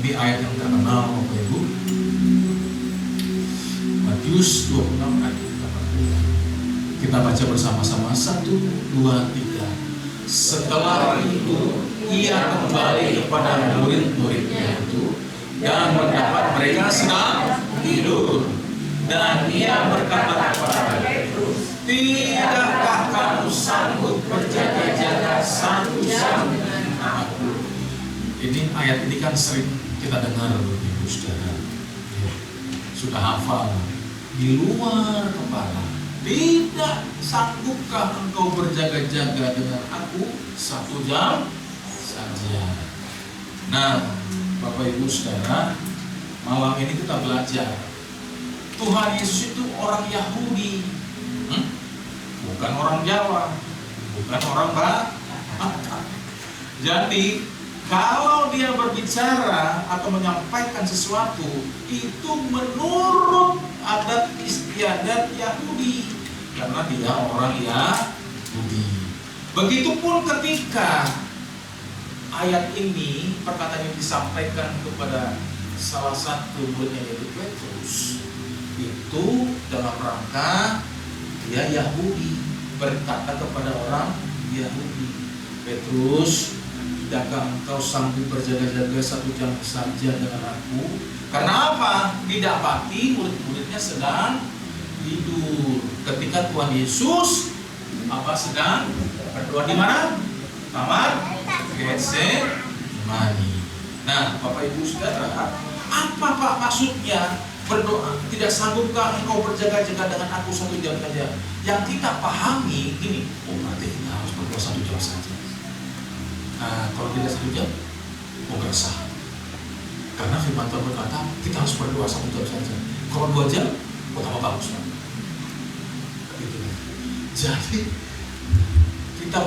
Ini ayat yang terkenal Bapak Ibu. Matius 26 ayat 80. Kita baca bersama-sama. 1, 2, 3. Setelah itu ia kembali kepada murid-muridnya itu dan mendapat mereka sedang tidur. Dan ia berkata kepada Petrus, tidakkah kamu sanggup berjaga-jaga 1 jam dengan aku? Ini ayat ini kan sering kita dengar Ibu Saudara. Sudah hafal di luar kepala. Tidak sanggupkah engkau berjaga-jaga dengan aku 1 jam saja? Nah, Bapak Ibu Saudara, malam ini kita belajar Tuhan Yesus itu orang Yahudi, bukan orang Jawa, bukan orang Batak. Jadi kalau dia berbicara atau menyampaikan sesuatu itu menurut adat istiadat Yahudi, karena dia orang Yahudi. Begitupun ketika ayat ini, perkataan yang disampaikan kepada salah satu muridnya yaitu Petrus, itu dalam rangka dia Yahudi, berkata kepada orang Yahudi, Petrus, tidakkah engkau sanggup berjaga-jaga 1 jam saja dengan aku? Karena apa? Didapati murid-muridnya sedang tidur ketika Tuhan Yesus sedang berdoa di mana? Kamar Getsemani. Nah, Bapak Ibu Saudara, apa Pak maksudnya berdoa? Tidak sanggupkah engkau berjaga-jaga dengan aku 1 jam saja? Yang kita pahami gini, berarti kita harus berdoa 1 jam saja. Nah, kalau tidak 1 jam, nggak sah. Karena firman Tuhan berkata kita harus berdoa 1 jam saja. Kalau 2 jam, tambah bagus. Gitu. Jadi kita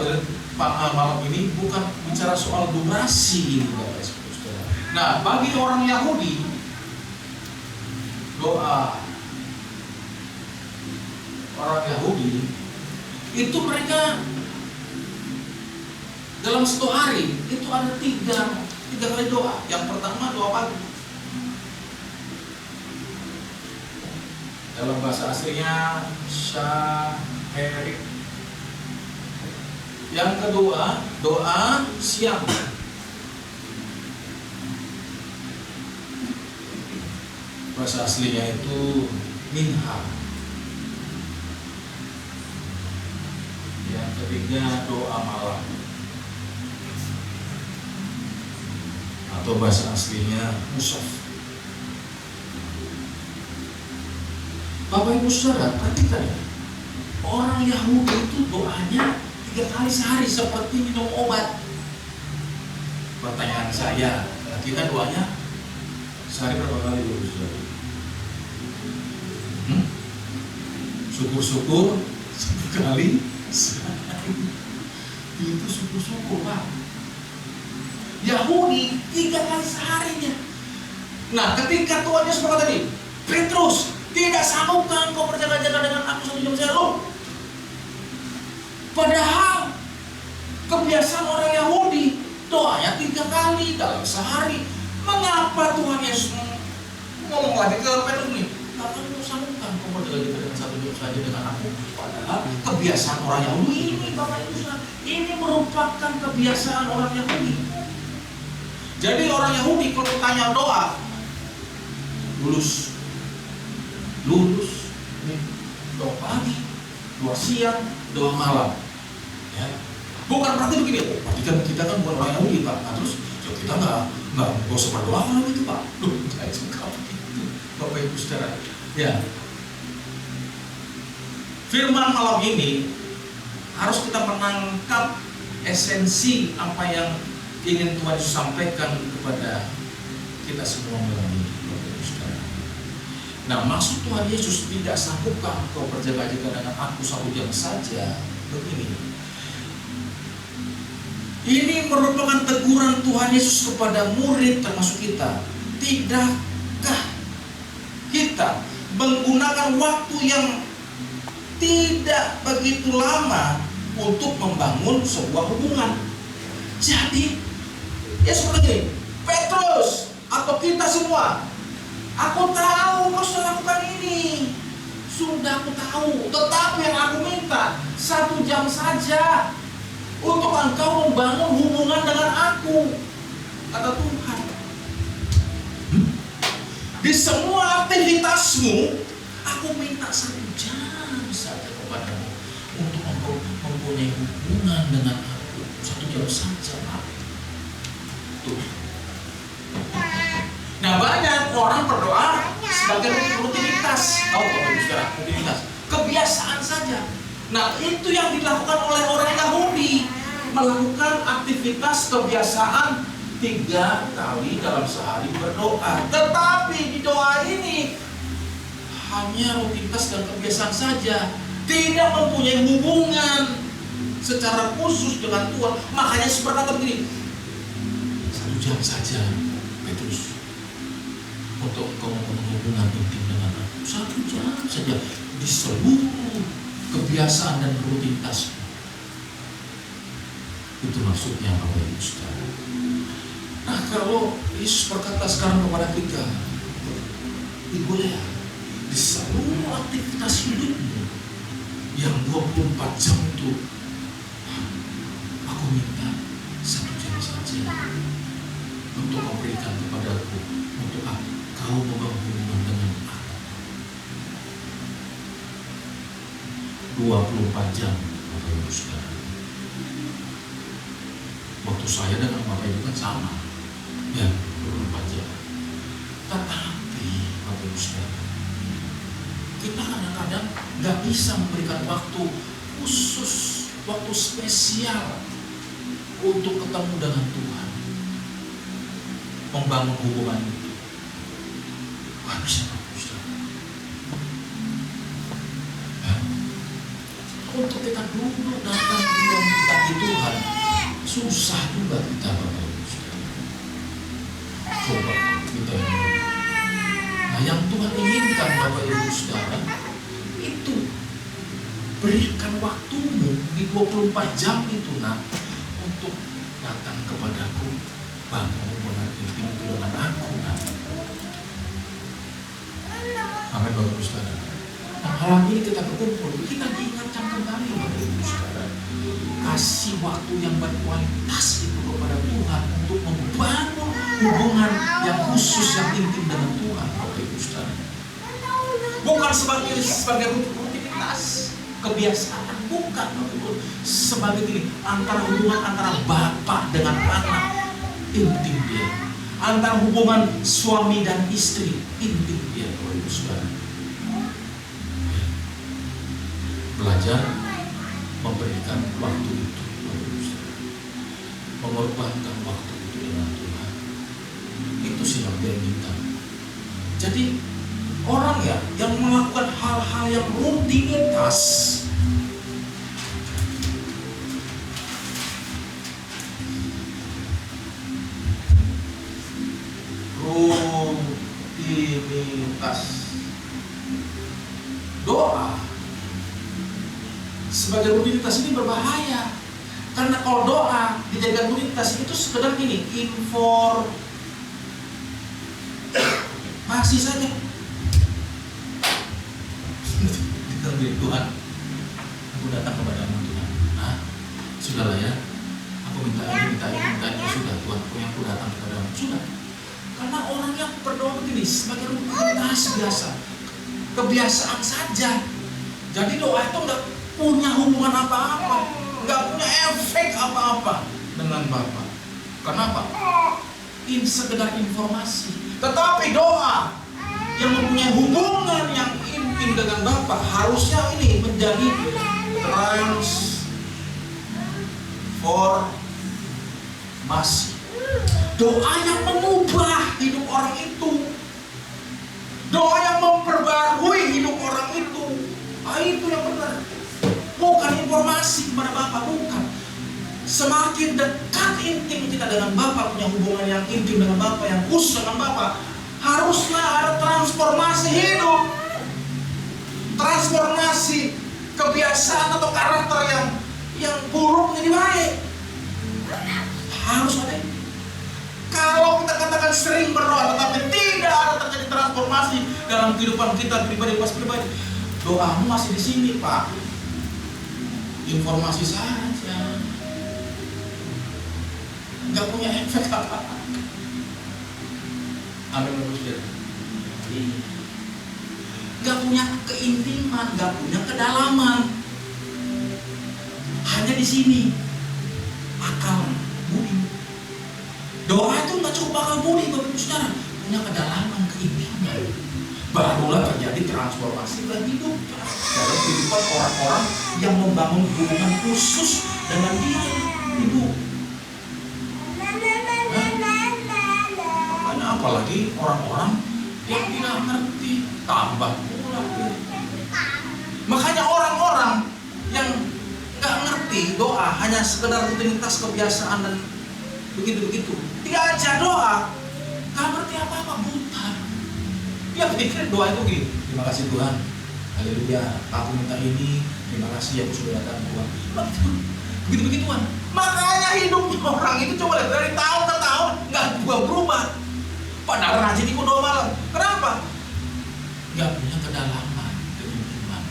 malam ini bukan bicara soal durasi ini, Bapak Ibu Saudara. Nah, bagi orang Yahudi, doa orang Yahudi itu mereka dalam 1 hari itu ada tiga kali doa. Yang pertama doa pagi, dalam bahasa aslinya Shaherit. Yang kedua doa siang, bahasa aslinya itu minha. Yang ketiga doa malam, atau bahasa aslinya musaf. Bapak Ibu Saudara, perhatikan ya, orang Yahudi itu doanya 3 kali sehari seperti minum obat. Pertanyaan saya, kita doanya sehari berapa kali Bapak Ibu Saudara? Syukur-syukur 1 kali sehari. Itu syukur-syukur Pak. Yahudi 3 kali seharinya. Nah, ketika Tuhan Yesus berkata tadi, Petrus, tidak sanggupkah engkau berjaga-jaga dengan aku 1 jam saja? Padahal kebiasaan orang Yahudi doanya 3 kali dalam sehari. Mengapa Tuhan Yesus ngomong lagi ke Petrus ini? Kamu sanggupkah engkau berjaga-jaga dengan 1 jam saja dengan aku? Padahal kebiasaan orang Yahudi ini, Bapak Ibu Saudara, ini merupakan kebiasaan orang Yahudi. Jadi orang Yahudi kalau tanya doa, lulus, doa pagi, doa siang, doa malam. Ya. Bukan berarti begini, berarti kan kita kan bukan orang Yahudi Pak. Nah, terus ya kita nggak usah berdoa kalau gitu Pak. Nggak juga begitu, Bapak Ibu Saudara. Ya. Firman malam ini harus kita menangkap esensi apa yang ingin Tuhan Yesus sampaikan kepada kita semua malam ini, Bapak Ibu Saudara. Nah, maksud Tuhan Yesus tidak sanggupkah engkau berjaga-jaga dengan aku 1 jam saja? Begini. Ini merupakan teguran Tuhan Yesus kepada murid termasuk kita. Tidakkah kita menggunakan waktu yang tidak begitu lama untuk membangun sebuah hubungan? Jadi, ya seperti ini, Petrus atau kita semua. Aku tahu kau sudah lakukan ini. Sudah aku tahu. Tetapi yang aku minta 1 jam saja untuk engkau membangun hubungan dengan aku, kata Tuhan. Di semua aktivitasmu, aku minta 1 jam saja kepadamu untuk engkau mempunyai hubungan dengan aku. 1 jam saja, Pak. Tuh. Nah, banyak orang berdoa sebagai rutinitas. Rutinitas. Kebiasaan saja. Nah, itu yang dilakukan oleh orang Yahudi. Melakukan aktivitas kebiasaan 3 kali dalam sehari berdoa. Tetapi di doa ini hanya rutinitas dan kebiasaan saja, tidak mempunyai hubungan secara khusus dengan Tuhan. Makanya seperti begini, 1 jam saja, Petrus, untuk engkau mempunyai hubungan intim dengan aku. 1 jam saja di seluruh kebiasaan dan rutinitas. Itu maksudnya Bapak Ibu Saudara. Nah, kalau Yesus berkata sekarang kepada kita, Ibu Lea, di seluruh aktivitas hidupmu yang 24 jam itu, aku minta 1 jam saja untuk kau berikan kepadaku, untuk kau membangun hubungan dengan aku. 24 jam, Bapak Ibu Saudara. Waktu saya dengan Bapak Ibu kan sama, ya, 24 jam. Tetapi Bapak Ibu Saudara, kita kadang-kadang nggak bisa memberikan waktu khusus, waktu spesial untuk ketemu dengan Tuhan, membangun hubungan itu. Nggak bisa, Bapak Ibu Saudara. Ya. Untuk kita duduk datang di Tuhan, susah juga kita, Bapak Ibu Saudara. Coba kita ini. Nah, yang Tuhan inginkan Bapak Ibu Saudara itu berikan waktumu di 24 jam itu, nah, untuk datang kepadaku, bangun hubungan intim dengan aku, nah. Amin, Bapak Ibu Saudara. Nah, malam ini kita berkumpul, kita diingatkan kembali, Bapak Ibu Saudara, kasih waktu yang berkualitas itu kepada Tuhan untuk membangun hubungan yang khusus, yang intim dengan Tuhan, Bapak Ibu Saudara. Bukan sebagai rutinitas, kebiasaan, bukan, Bapak Ibu. Sebagai ini, hubungan antara bapak dengan anak, intim dia. Antara hubungan suami dan istri, intim dia, Bapak Ibu Saudara. Belajar memberikan waktu itu, mengorbankan waktu itu dengan Tuhan. Itu sih yang dia minta. Jadi orang ya yang melakukan hal-hal yang rutinitas, doa sebagai rutinitas ini berbahaya. Karena kalau doa dijadikan rutinitas itu sekedar gini, masih saja. Ditanggil Tuhan, aku datang kepadamu Tuhan. Nah, sudahlah ya, aku minta ini, sudah Tuhan, aku datang kepadamu, sudah. Karena orang yang berdoa begini sebagai rutinitas biasa, kebiasaan saja. Jadi doa itu enggak punya hubungan apa-apa, nggak punya efek apa-apa dengan Bapa. Kenapa? Ini sekedar informasi. Tetapi doa yang mempunyai hubungan yang intim dengan Bapa harusnya ini menjadi transformasi. Doa yang mengubah hidup orang itu, doa yang memperbarui hidup orang itu. Itu yang benar. Bukan informasi kepada Bapa, bukan. Semakin dekat intim kita dengan Bapa, punya hubungan yang intim dengan Bapa, yang khusus dengan Bapa, haruslah ada transformasi hidup, transformasi kebiasaan atau karakter yang buruk menjadi baik. Harus ada. Kalau kita katakan sering berdoa tetapi dalam kehidupan kita pribadi pas pribadi. Doamu masih di sini, Pak. Informasi saja, nggak punya efek apa-apa. Amin, saudara. Nggak punya keintiman, nggak punya kedalaman. Hanya di sini akal budi. Doa itu nggak cukup akal budi, Bapak Ibu Saudara, punya kedalaman, keintiman. Barulah terjadi transformasi dalam hidup, dalam kehidupan orang-orang yang membangun hubungan khusus dengan Dia, Ibu. Makanya apalagi orang-orang yang tidak ngerti, tambah pula. Makanya orang-orang yang nggak ngerti doa, hanya sekedar rutinitas kebiasaan dan begitu-begitu, diajak doa, nggak ngerti apa-apa, buta. Dia pikir doa itu gini, terima kasih Tuhan, haleluya, aku minta ini, terima kasih ya aku sudah datang Tuhan. Begitu-begituan. Makanya hidupnya orang itu coba lihat dari tahun ke tahun nggak berubah. Padahal rajin ikut doa malam. Kenapa? Nggak punya kedalaman, keintiman.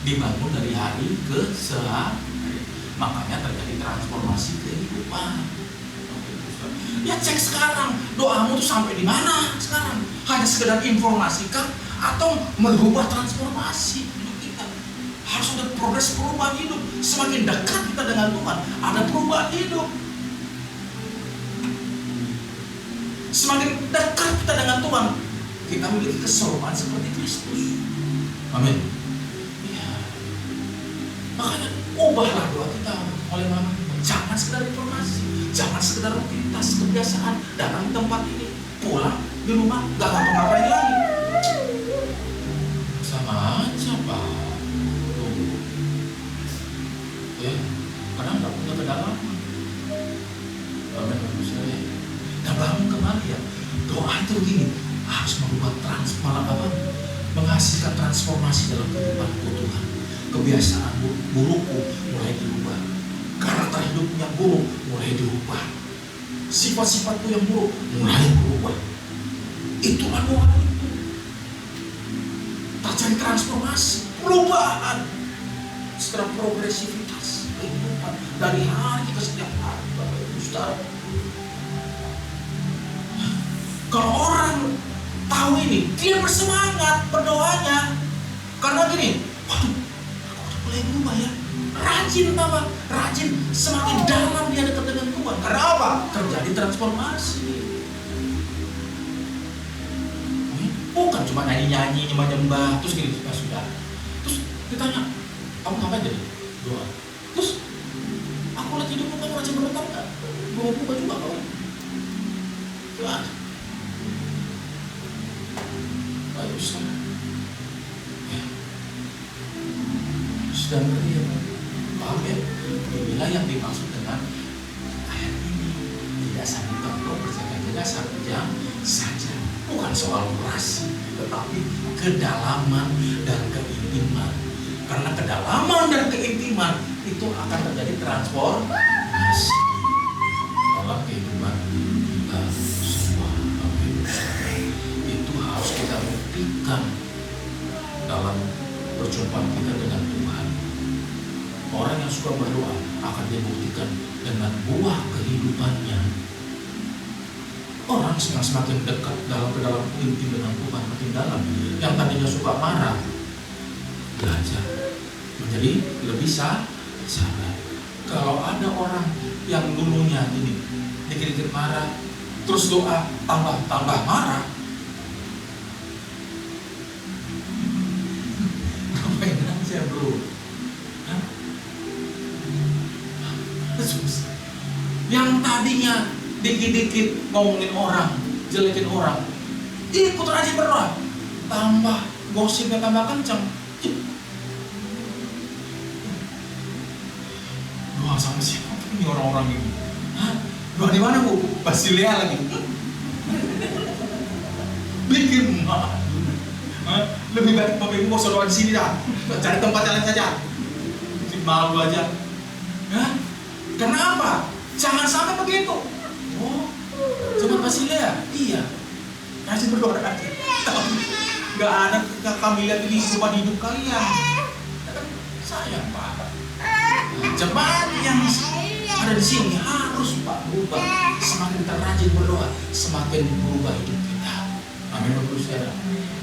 Dibangun dari hari ke sehari. Makanya terjadi transformasi kehidupan. Ya cek sekarang, doamu tuh sampai di mana sekarang? Hanya sekedar informasi kah? Atau merubah transformasi hidup kita? Harus ada progres perubahan hidup. Semakin dekat kita dengan Tuhan, ada perubahan hidup. Semakin dekat kita dengan Tuhan, kita memiliki keserupaan seperti Kristus. Amin. Ya. Makanya ubahlah doa kita oleh Mama. Jangan sekedar informasi, jangan sekedar rutinitas kebiasaan. Datang ke tempat ini, pulang di rumah, gak ngapa-ngapain lagi. Sama aja, Pak. Tuh. Ya, kadang gak punya kedalaman. Amin. Nah, bangun kembali ya. Doa itu begini, harus merubah menghasilkan transformasi dalam kehidupanku Tuhan. Kebiasaan burukku mulai dirubah. Karakter hidupnya buruk mulai dirubah. Sifat-sifatku yang buruk mulai berubah. Itulah doa itu. Terjadi transformasi, perubahan secara progresivitas kehidupan dari hari ke setiap hari, Bapak Ibu Saudara. Kalau orang tahu ini, dia bersemangat berdoanya. Karena gini, waduh, aku udah mulai berubah ya. Rajin apa? Rajin, semakin dalam dia dekat dengan Tuhan. Karena apa? Terjadi transformasi. Bukan cuma nyanyi-nyanyi, nyembah-nyembah, terus gini, ya sudah. Terus ditanya, kamu ngapain jadi? Doa. Terus, aku lihat hidupmu, kamu rajin berdoa nggak? Mau berubah juga kau. Tuhan. Baik, Ustaz. Ya. Sudah ngerti ya, Pak? Paham ya? Inilah yang dimaksud dengan ayat ini. Tidak sanggup engkau berjaga-jaga 1 jam saja. Bukan soal durasi, tetapi kedalaman dan keintiman. Karena kedalaman dan keintiman itu akan terjadi transformasi dalam kehidupan kita semua. Itu harus kita buktikan dalam perjumpaan kita dengan Tuhan. Orang yang suka berdoa akan dibuktikan dengan buah kehidupannya. Orang yang semakin dekat ke dalam intim dengan Tuhan, makin dalam. Yang tadinya suka marah, belajar menjadi lebih sabar. Kalau ada orang yang dulunya ini dikit-dikit marah, terus doa tambah marah, ngapain aja bro? Yang tadinya dikit-dikit ngomongin orang, jelekin orang, ikut rajin berdoa, tambah gosipnya tambah kencang. Doa sama siapa ini orang-orang ini? Hah? Doa di mana Bu? Basilia lagi. Bikin malu. Lebih baik Bapak Ibu mau doa di sini dah. Cari tempat yang lain saja. Bikin malu aja. Hah? Kenapa? Jangan sampai begitu. Oh, cuma Basilia? Iya. Rajin berdoa rajin. Nggak ada kami lihat ini kehidupan hidup kalian. Sayang Pak. Jemaat yang ada di sini harus Pak berubah. Semakin kita rajin berdoa, semakin berubah hidup kita. Amin Bapak Saudara.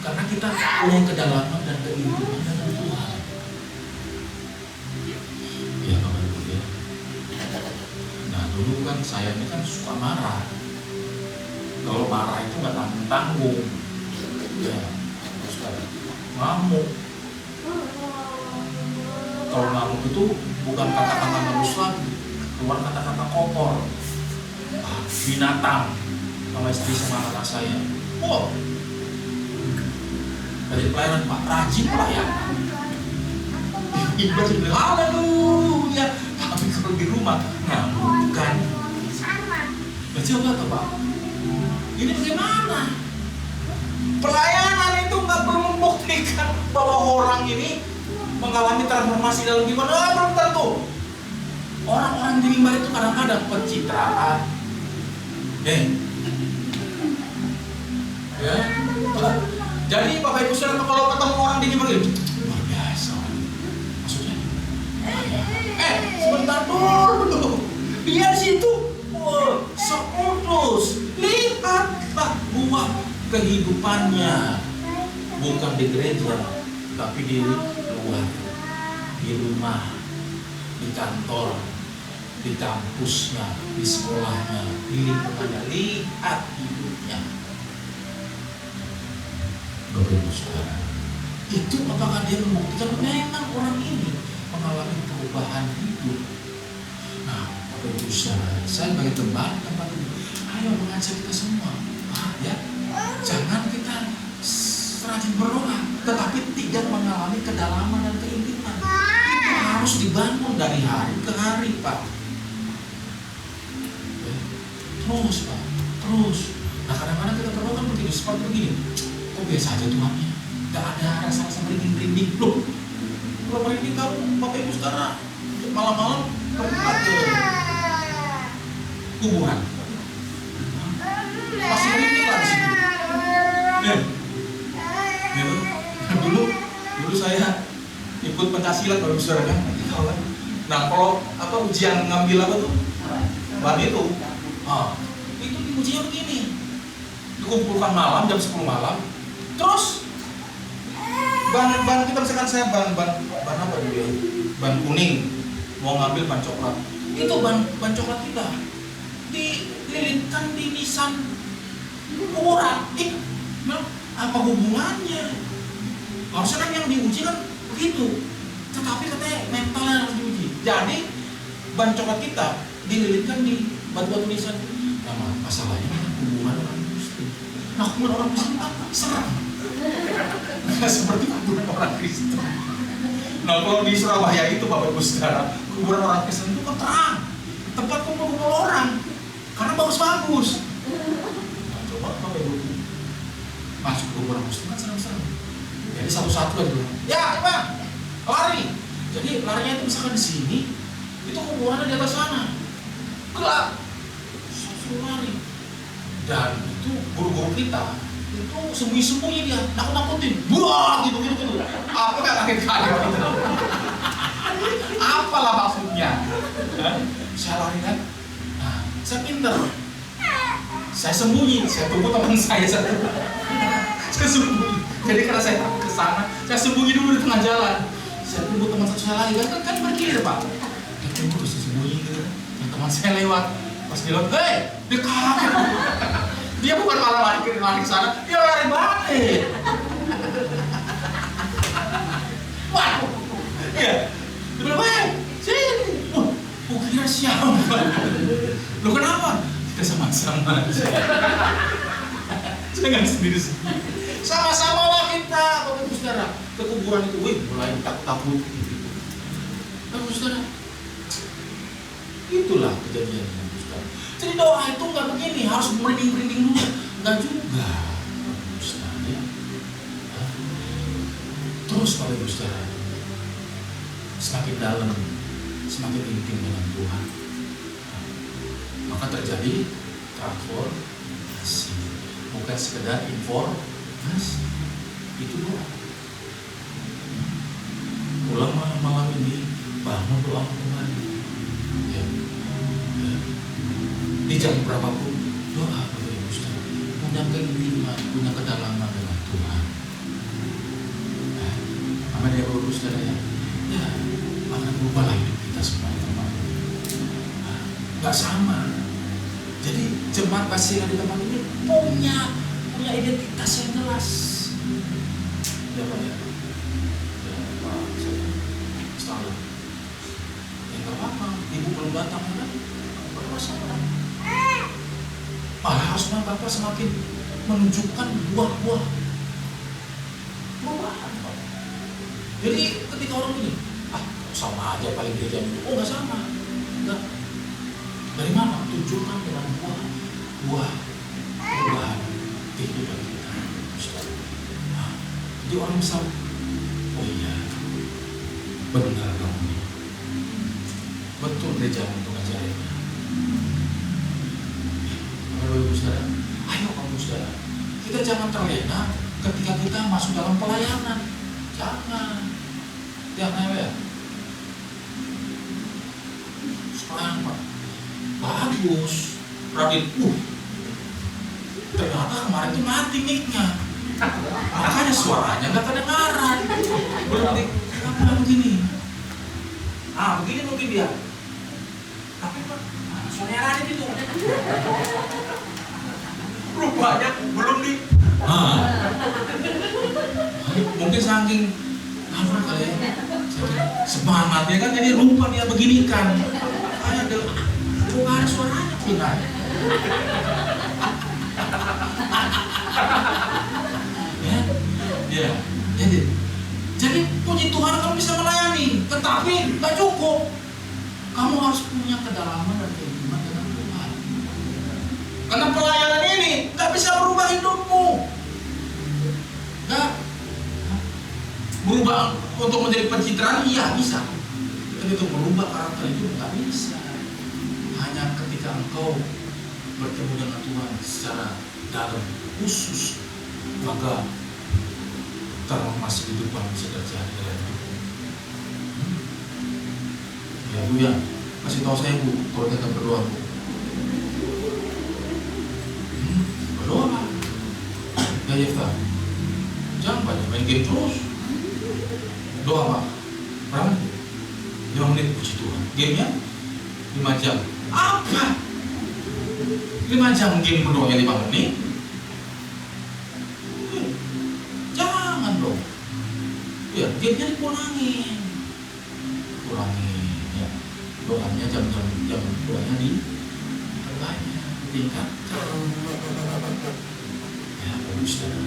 Karena kita punya kedalaman dan keintiman dengan Tuhan. Ya Bapak Ibu ya. Nah dulu kan saya ini kan suka marah. Kalau marah itu nggak tanggung-tanggung. Ya, Saudara. Ngamuk. Kalau ngamuk itu bukan kata-kata bagus lagi, keluar kata-kata kotor, binatang, sama istri sama anak saya. Oh, dari pelayanan Pak, rajin pelayanan. Ibadah bilang, haleluya. Tapi kalau di rumah, ngamuk kan. Coba tuh Pak, ini bagaimana? Pelayanan itu nggak perlu membuktikan bahwa orang ini mengalami transformasi dalam kehidupan. Belum tentu. Orang-orang di mimbar itu kadang-kadang pencitraan. Ya. Jadi Bapak Ibu Saudara kalau ketemu orang di mimbar itu luar biasa. Maksudnya? Sebentar dulu. Dia di situ. Sekudus. Lihatlah buah kehidupannya. Bukan di gereja, tapi di luar, di rumah, di kantor, di kampusnya, di sekolahnya, di lingkungannya. Lihat hidupnya. Bapak Ibu Saudara, itu apakah dia membuktikan memang orang ini mengalami perubahan hidup? Nah, Bapak Ibu Saudara, saya sebagai tempat ini, ayo mengajak kita semua, ya, jangan kita rajin berdoa, tetapi tidak mengalami kedalaman dan keintiman. Itu harus dibangun dari hari ke hari, Pak. Terus, Pak, terus. Nah, kadang-kadang kita berdoa kan begitu, seperti begini. Kok biasa aja Tuhan ya? Gak ada rasa-rasa merinding-merinding. Loh, kalau merinding kamu, Bapak Ibu Saudara, malam-malam pergi ke kuburan. Pasti merinding lah di situ. Dulu saya ikut pencaksilat Bapak Ibu Saudara kan. Nah, kalau ujian ngambil apa tuh? Ban itu. Itu diujinya begini. Dikumpulkan malam jam 10 malam. Terus ban kita misalkan saya ban apa dulu? Ban kuning. Mau ngambil ban coklat. Itu ban coklat kita dililitkan di nisan kuburan. Apa hubungannya? Harusnya kan yang diuji kan begitu. Tetapi katanya mentalnya harus diuji. Jadi ban coklat kita dililitkan di batu-batu nisan. Nah, masalahnya kan kuburan orang Muslim. Nah, kuburan orang Muslim apa? Serem. Nah, seperti kuburan orang Kristen. Nah, kalau di Surabaya itu Bapak Ibu Saudara, kuburan orang Kristen itu kan terang. Tempat kumpul-kumpul orang. Karena bagus-bagus. Nah, coba Bapak Ibu masuk ke kuburan Muslim kan serem-serem. Jadi satu-satu aja dulu. Ya, coba lari. Jadi larinya itu misalkan di sini, itu kuburannya di atas sana. Gelap. Suruh lari. Dan itu guru-guru kita itu sembunyi-sembunyi dia, nakut-nakutin. Buah gitu. Apa kan kaget-kaget gitu. Apalah maksudnya? Saya lari kan. Nah, saya pinter. Saya sembunyi, saya tunggu teman saya satu. Saya sembunyi. Jadi karena saya takut ke sana, saya sembunyi dulu di tengah jalan. Saya tunggu teman satu saya lagi, kan berkir Pak. Saya tunggu terus sembunyi gitu. Dan teman saya lewat, pas dia lewat, dia kaget. Dia bukan malah lari ke sana, dia lari balik. Waduh, iya. Dia bilang, sini. Kira siapa? Lo kenapa? Kita sama-sama. Saya nggak sendiri-sendiri. Sama-sama lah kita, Bapak Ibu Saudara, ke kuburan itu, mulai takut-takut gitu. Bapak Ibu Saudara, itulah kejadiannya, Bapak Saudara. Jadi doa itu nggak begini, harus merinding-merinding dulu, nggak juga, Bapak Saudara. Ya. Terus Bapak Ibu Saudara, semakin dalam, semakin intim dengan Tuhan, maka terjadi transformasi, bukan sekedar informasi. Itu doa. Pulang malam ini, bangun doa kembali. Ya. Ya. Di jam berapapun doa Bapak Ibu Saudara. Punya keintiman, punya kedalaman dengan Tuhan. Amin ya Bapak Ibu Saudara ya. Ya, akan berubahlah hidup kita semua teman-teman. Gak sama. Jadi jemaat Kasih di tempat ini punya identitas yang jelas. Ya Pak ya. Ya Pak, saya ya nggak apa-apa. Ibu belum datang kan? Bermasalah. Malah harusnya Bapak semakin menunjukkan buah-buah perubahan. Jadi ketika orang ini, sama aja paling gereja itu, nggak sama, nggak. Dari mana? Tunjukkan dengan buah perubahan kehidupan kita. Jadi orang bisa, oh iya, benar kamu, betul gereja untuk ajarannya. Bapak Ibu Saudara, ayo kamu Saudara, kita jangan terlena ketika kita masuk dalam pelayanan. Jangan ya. Sekarang Pak, bagus, Radit. Ternyata kemarin itu mati mic-nya, makanya suaranya nggak kedengaran. Belum kenapa begini? Begini mungkin dia. Tapi Pak, suaranya Radit itu. Rupanya belum di. Mungkin saking apa kali ya, semangatnya kan jadi lupa dia beginikan. Kayak ada ada suaranya pindah. Ya. Jadi puji Tuhan kamu bisa melayani, tetapi nggak cukup. Kamu harus punya kedalaman dan keimanan dengan Tuhan. Karena pelayanan ini nggak bisa merubah hidupmu. Nggak. Berubah untuk menjadi pencitraan, iya bisa. Tapi untuk merubah karakter itu nggak bisa. Hanya ketika engkau bertemu dengan Tuhan secara dalam khusus, maka transformasi kehidupan bisa terjadi dalam hidupmu. Ya Bu ya, kasih tahu saya Bu, kalau kita berdoa Bu. Berdoa. Ya Yefta, jangan banyak main game terus. Doa Pak, berapa nih? 5 menit puji Tuhan. Gamenya 5 jam. Apa? 5 jam game berdoanya 5 menit? Jangan dong. Ya, gamenya dikurangin. Ya. Doanya jam-jam doanya diperbanyak, ditingkatkan. Ya, Bapak Saudara.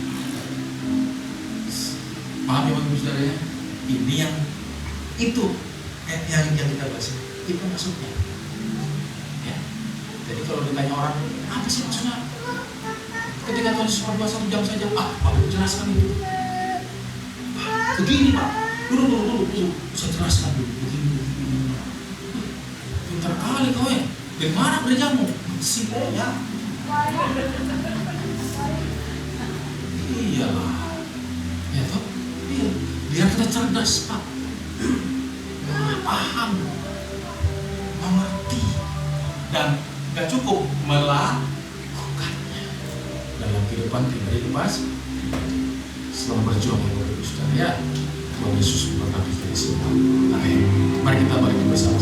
Paham ya Bapak Saudara ya? Ini yang kita bahas itu maksudnya ya. Jadi kalau ditanya orang apa sih maksudnya ketika Tuhan Yesus berdoa 1 jam saja, Pak jelaskan itu. Begini Pak, dulu saya jelaskan dulu begini. Pintar kali kau ya, dari mana gerejamu? Simpelnya iyalah ya toh. Iya. Biar kita cerdas Pak, paham, mengerti, dan gak cukup melakukannya dalam kehidupan pribadi pas selalu berjuang ya Bapak Ibu Saudara ya. Tuhan Yesus memberkati kita semua. Amin. Mari kita balik bersama.